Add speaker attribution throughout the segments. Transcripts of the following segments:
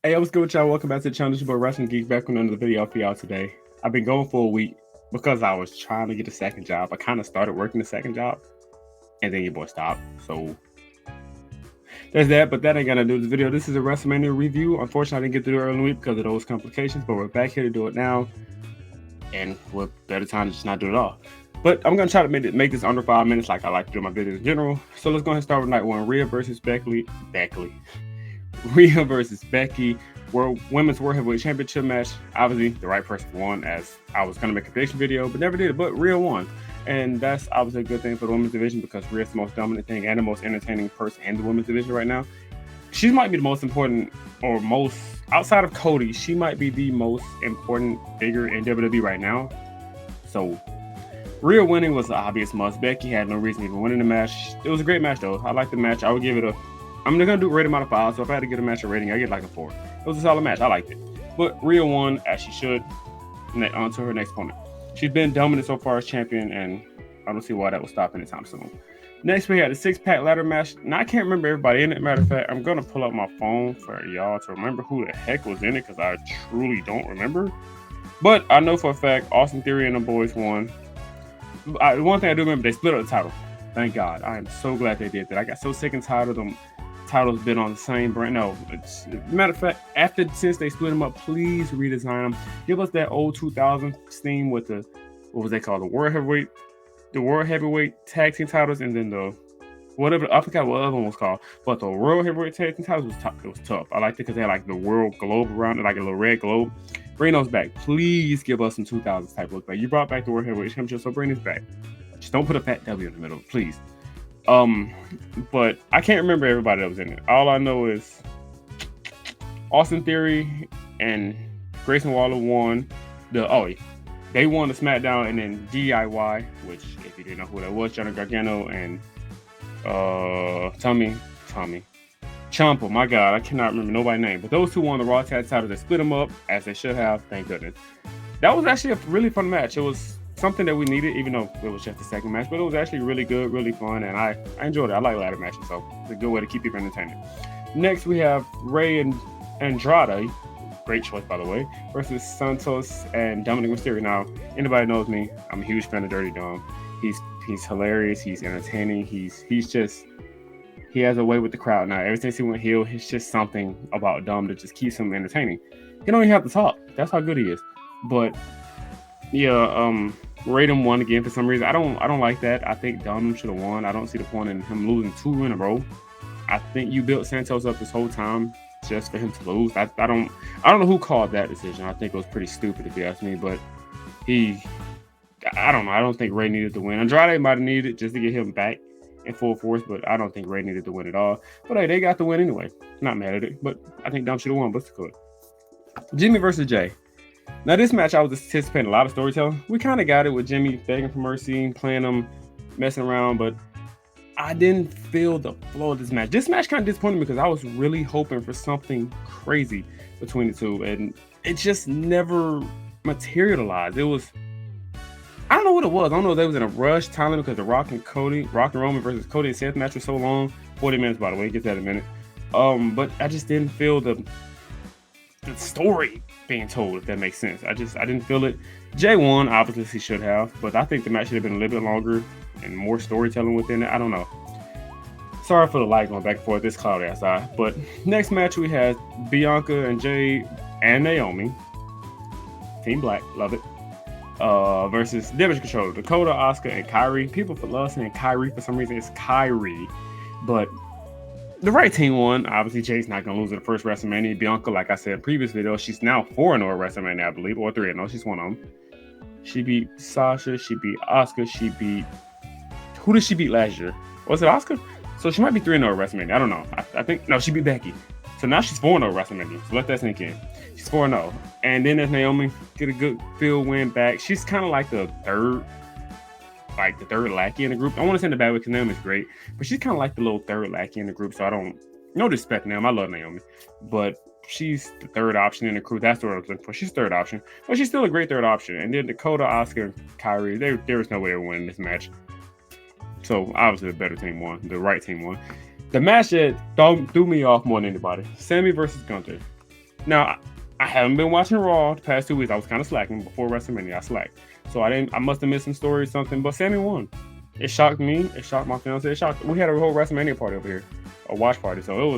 Speaker 1: Hey, what's good with y'all? Welcome back to the channel. It's your boy Wrestling Geek back with another video for y'all today. I've been going for a week because I was trying to get a second job. I kind of started working the second job and then your boy stopped. So there's that, but that ain't gonna do this video. This is a WrestleMania review. Unfortunately, I didn't get to do it early in the week because of those complications, but we're back here to do it now. And what better time to just not do it all. But I'm gonna try to make this under 5 minutes like I like to do my videos in general. So let's go ahead and start with night one. Rhea versus Becky. Rhea versus Becky, Women's World Heavyweight Championship match. Obviously, the right person won, as I was going to make a prediction video, but never did. But Rhea won. And that's obviously a good thing for the women's division because Rhea's the most dominant thing and the most entertaining person in the women's division right now. She might be the most important, or most, outside of Cody, she might be the most important figure in WWE right now. So, Rhea winning was the obvious must. Becky had no reason even winning the match. It was a great match, though. I liked the match. I would give it a... I'm going to do rate them out of 5, so if I had to give a match a rating, I get like a 4. It was a solid match. I liked it. But Rhea won, as she should, on to her next opponent. She's been dominant so far as champion, and I don't see why that will stop anytime soon. Next, we had a 6-pack ladder match. Now, I can't remember everybody in it. Matter of fact, I'm going to pull up my phone for y'all to remember who the heck was in it, because I truly don't remember. But I know for a fact, Austin Theory and the boys won. One thing I do remember, they split up the title. Thank God. I am so glad they did that. I got so sick and tired of them titles been on the same brand. No, matter of fact, since they split them up, please redesign them. Give us that old 2000 theme with the, what was they called, the World Heavyweight Tag Team titles, and then the whatever, I forgot what the other one was called, but the World Heavyweight Tag Team titles was tough. I liked it because they had like the world globe around it, like a little red globe. Bring those back. Please give us some 2000s type look back. You brought back the World Heavyweight Championship, so bring this back. Just don't put a fat W in the middle, please. But I can't remember everybody that was in it. All I know is Austin Theory and Grayson Waller won they won the SmackDown, and then DIY, which if you didn't know who that was, Johnny Gargano and Tommy Ciampa. My God, I cannot remember nobody's name, but those two won the Raw Tag title. They split them up as they should have. Thank goodness. That was actually a really fun match. It was something that we needed, even though it was just the second match, but it was actually really good, really fun, and I enjoyed it. I like ladder matches, so it's a good way to keep people entertained. Next, we have Rey and Andrade, great choice by the way, versus Santos and Dominic Mysterio. Now, anybody knows me, I'm a huge fan of Dirty Dom. He's hilarious, he's entertaining, he has a way with the crowd now. Ever since he went heel, it's just something about Dom that just keeps him entertaining. He don't even have to talk. That's how good he is. But yeah, Raydon won again for some reason. I don't like that. I think Dom should have won. I don't see the point in him losing 2 in a row. I think you built Santos up this whole time just for him to lose. I don't know who called that decision. I think it was pretty stupid if you ask me, but I don't know. I don't think Ray needed to win. Andrade might have needed it just to get him back in full force, but I don't think Ray needed to win at all. But hey, they got the win anyway. Not mad at it, but I think Dom should have won, but it's good. Jimmy versus Jay. Now, this match, I was anticipating a lot of storytelling. We kind of got it with Jimmy begging for mercy, playing him, messing around, but I didn't feel the flow of this match. This match kind of disappointed me because I was really hoping for something crazy between the two, and it just never materialized. It was, I don't know what it was. I don't know if they was in a rush time because the Rock and Roman versus Cody and Seth match was so long. 40 minutes, by the way. Get that in a minute. But I just didn't feel the story being told, if that makes sense. I didn't feel it. Jay won, obviously he should have, but I think the match should have been a little bit longer and more storytelling within it. I don't know. Sorry for the light going back and forth. It's cloudy outside. But next match we had Bianca and Jay and Naomi, Team Black, love it, versus Damage Control, Dakota, Asuka, and Kairi. People love saying Kairi for some reason. It's Kairi, but the right team won. Obviously, Jay's not going to lose at the first WrestleMania. Bianca, like I said previously, though, she's now 4-0 at WrestleMania, I believe, or 3-0. She's one of them. She beat Sasha. She beat Asuka. She beat... Who did she beat last year? Was it Asuka? So she might be 3-0 at WrestleMania. I don't know. I think... No, she beat Becky. So now she's 4-0 at WrestleMania. So let that sink in. She's 4-0. And then there's Naomi. Get a good field win back. She's kind of like the third lackey in the group. I want to say in the bad way because Naomi's great, but she's kind of like the little third lackey in the group. So I don't, no disrespect Naomi. I love Naomi, but she's the third option in the crew. That's what I was looking for. She's third option, but she's still a great third option. And then Dakota, Asuka, and Kairi, there was no way they were winning this match. So obviously the better team won. The right team won. The match that threw me off more than anybody: Sammy versus Gunther. Now, I haven't been watching Raw the past 2 weeks. I was kind of slacking before WrestleMania. I slacked, so I must have missed some story or something. But Sammy won. It shocked me. It shocked my fiance. It shocked. We had a whole WrestleMania party over here, a watch party. So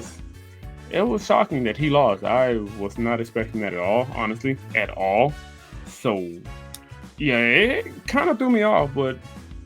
Speaker 1: it was shocking that he lost. I was not expecting that at all, honestly, at all. So yeah, it kind of threw me off. But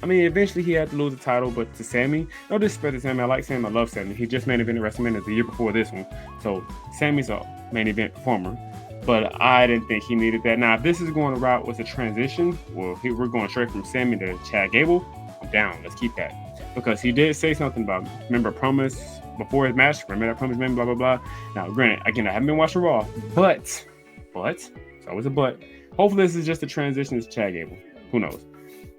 Speaker 1: I mean, eventually he had to lose the title. But to Sammy, no disrespect to Sammy. I like Sammy. I love Sammy. He just main evented WrestleMania the year before this one. So Sammy's a main event performer. But I didn't think he needed that. Now, if this is going to route with a transition, well, we're going straight from Sammy to Chad Gable. I'm down. Let's keep that. Because he did say something about, remember, promise before his match. Remember that promise, blah, blah, blah. Now, granted, again, I haven't been watching Raw. But, it's always a but. Hopefully, this is just a transition to Chad Gable. Who knows?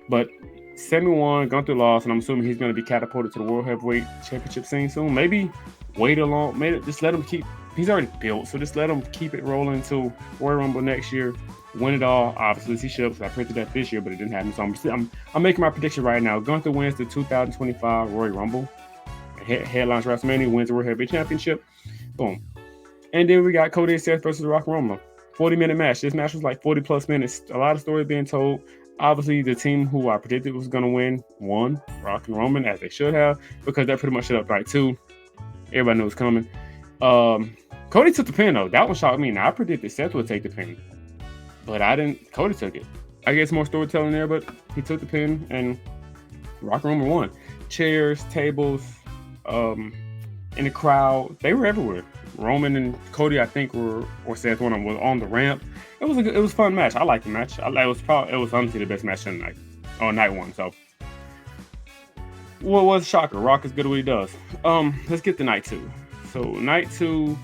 Speaker 1: But Sammy won, gone through loss, and I'm assuming he's going to be catapulted to the World Heavyweight Championship scene soon. Maybe wait along. Maybe just let him keep. He's already built, so just let him keep it rolling until Royal Rumble next year. Win it all, obviously, he should, because I printed that this year, but it didn't happen. So I'm making my prediction right now. Gunther wins the 2025 Royal Rumble. Headlines WrestleMania, wins the World Heavyweight Championship. Boom. And then we got Cody and Seth versus Rock and Roman. 40-minute match. This match was like 40-plus minutes. A lot of stories being told. Obviously, the team who I predicted was going to win won, Rock and Roman, as they should have, because that pretty much shut up night 2. Everybody knew it was coming. Cody took the pin, though. That one shocked me. Now, I predicted Seth would take the pin, but I didn't. Cody took it. I guess more storytelling there, but he took the pin, and Rock and Roman won. Chairs, tables, in the crowd, they were everywhere. Roman and Cody, I think, or Seth, one of them was on the ramp. It was a fun match. I liked the match. It was honestly the best match of the night, on night 1. So, what was a shocker? Rock is good at what he does. Let's get to night 2. So, night 2.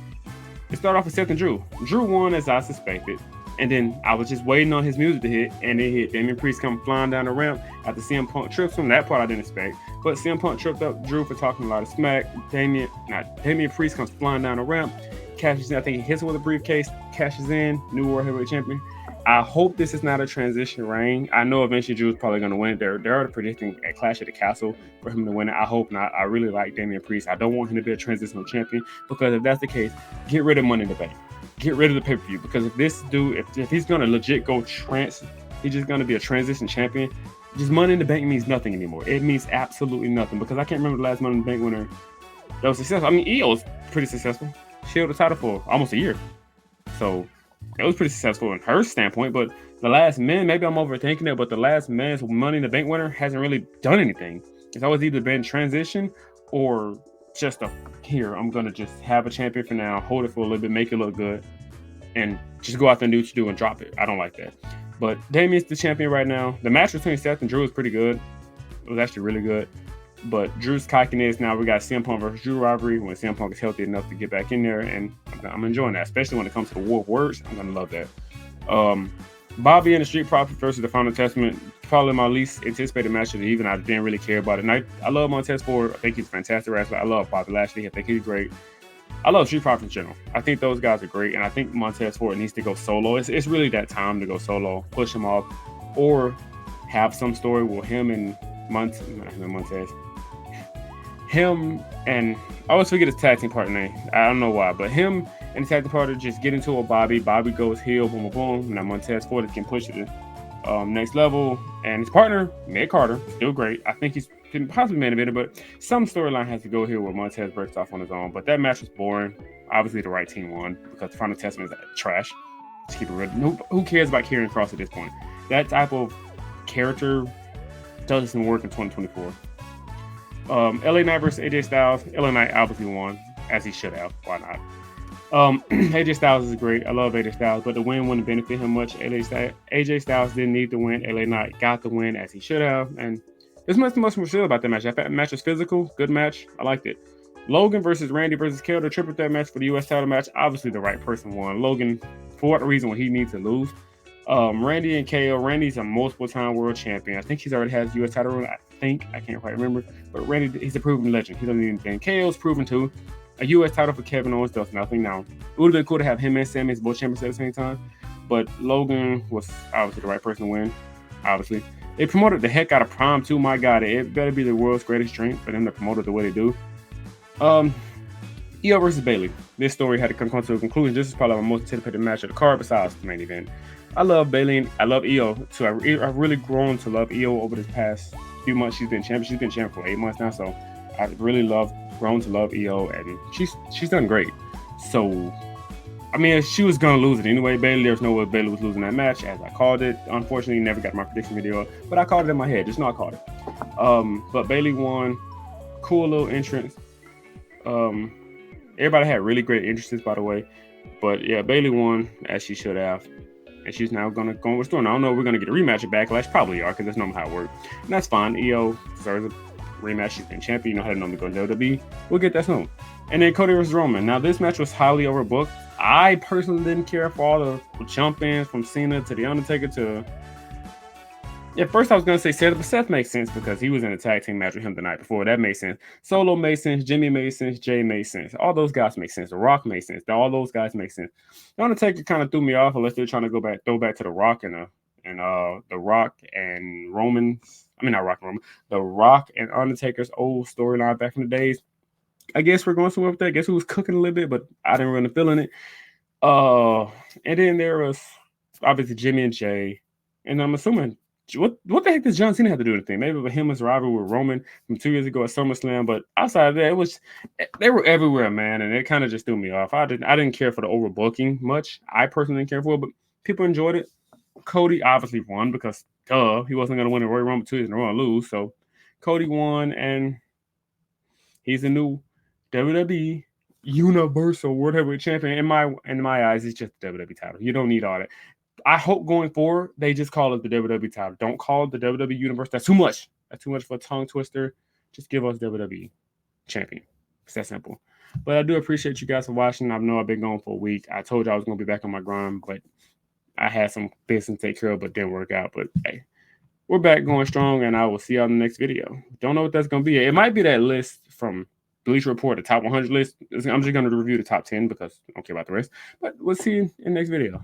Speaker 1: It started off with Seth and Drew. Drew won, as I suspected. And then I was just waiting on his music to hit, and it hit. Damian Priest come flying down the ramp after CM Punk trips him. That part I didn't expect. But CM Punk tripped up Drew for talking a lot of smack. Damian Priest comes flying down the ramp, cashes in. I think he hits him with a briefcase, cashes in, new World Heavyweight Champion. I hope this is not a transition reign. I know eventually Drew's probably going to win. They're already predicting a Clash at the Castle for him to win it. I hope not. I really like Damian Priest. I don't want him to be a transitional champion, because if that's the case, get rid of Money in the Bank. Get rid of the pay-per-view, because if this dude, if he's going to legit go he's just going to be a transition champion, just Money in the Bank means nothing anymore. It means absolutely nothing, because I can't remember the last Money in the Bank winner that was successful. I mean, Io was pretty successful. She held the title for almost a year. So it was pretty successful in her standpoint, but the last man, maybe I'm overthinking it, but the last man's Money in the Bank winner hasn't really done anything. It's always either been transition or just I'm going to just have a champion for now, hold it for a little bit, make it look good, and just go out there and do what you do and drop it. I don't like that. But Damian's the champion right now. The match between Seth and Drew was pretty good. It was actually really good. But Drew's cockiness, now we got CM Punk versus Drew rivalry when CM Punk is healthy enough to get back in there, and I'm enjoying that, especially when it comes to the War of Words. I'm going to love that. Bobby and the Street Profits versus the Final Testament, probably my least anticipated match of the evening. I didn't really care about it. And I love Montez Ford. I think he's a fantastic wrestler. I love Bobby Lashley. I think he's great. I love Street Profits in general. I think those guys are great, and I think Montez Ford needs to go solo. It's really that time to go solo, push him off, or have some story with him and Montez. Him and I always forget his tag team partner name. I don't know why, but him and the tag team partner just get into a Bobby. Bobby goes heel, boom, boom, boom. Now Montez Ford can push it to next level, and his partner, Meg Carter, still great. I think he's possibly main evented, but some storyline has to go here where Montez breaks off on his own. But that match was boring. Obviously, the right team won, because the Final Testament is trash. Just keep it real. Who cares about Karrion Kross at this point? That type of character doesn't work in 2024. LA Knight versus AJ Styles. LA Knight obviously won, as he should have. Why not? AJ Styles is great. I love AJ Styles, but the win wouldn't benefit him much. AJ Styles didn't need the win. LA Knight got the win, as he should have. And there's much more to say about that match. That match was physical. Good match. I liked it. Logan versus Randy versus KO, the triple threat match for the U.S. title match. Obviously, the right person won. Logan, for what reason would he need to lose? Randy and KO. Randy's a multiple-time world champion. I think he's already has U.S. title run. I can't quite remember. But Randy, he's a proven legend. He doesn't need anything. KO's proven too. A U.S. title for Kevin Owens does nothing. Now, it would have been cool to have him and Sami as both champions at the same time. But Logan was obviously the right person to win. Obviously. They promoted the heck out of Prime too. My God, it better be the world's greatest drink for them to promote it the way they do. Io versus Bailey. This story had to come to a conclusion. This is probably my most anticipated match of the card besides the main event. I love Bailey and I love Io too. I've really grown to love Io over this past few months. She's been champion. She's been champion for 8 months now, so I've really grown to love Io, and she's done great. So I mean, she was gonna lose it anyway. Bailey, there's no way Bailey was losing that match, as I called it. Unfortunately, never got my prediction video, but I called it in my head. Just know I called it. But Bailey won. Cool little entrance. Um, Everybody had really great entrances, by the way. But yeah, Bailey won as she should have, and she's now gonna go with Storm. I don't know if we're gonna get a rematch at Backlash. Probably are, because that's normally how it works, and that's fine. Io deserves a rematch. She's been champion. You know how to normally go to WWE. We'll get that soon. And then Cody versus Roman. Now this match was highly overbooked. I personally didn't care for all the jump-ins from Cena to The Undertaker to... At first I was going to say Seth, but Seth makes sense because he was in a tag team match with him the night before. That made sense. Solo made sense. Jimmy made sense. Jay made sense. All those guys make sense. The Rock made sense. All those guys make sense. The Undertaker kind of threw me off unless they're trying to throw back to The Rock and The Rock and Roman. I mean, not Rock and Roman. The Rock and Undertaker's old storyline back in the days. I guess we're going somewhere with that. I guess we was cooking a little bit, but I didn't really feel in it. And then there was obviously Jimmy and Jay, and I'm assuming what the heck does John Cena have to do with anything? Maybe with him as a rival with Roman from 2 years ago at SummerSlam, but outside of that, they were everywhere, man, and it kind of just threw me off. I didn't care for the overbooking much. I personally didn't care for it, but people enjoyed it. Cody obviously won because he wasn't going to win the Royal Rumble 2 years in a row and lose, so Cody won, and he's the new WWE Universal World Heavyweight Champion. In my eyes, it's just the WWE title. You don't need all that. I hope going forward they just call it the WWE title. Don't call it the WWE Universe. That's too much. That's too much for a tongue twister. Just give us WWE Champion. It's that simple. But I do appreciate you guys for watching. I know I've been gone for a week. I told you I was going to be back on my grind, but I had some business to take care of, but didn't work out. But hey, we're back going strong, and I will see y'all in the next video. Don't know what that's going to be. It might be that list from Bleacher Report, the top 100 list. I'm just going to review the top 10 because I don't care about the rest. But we'll see you in the next video.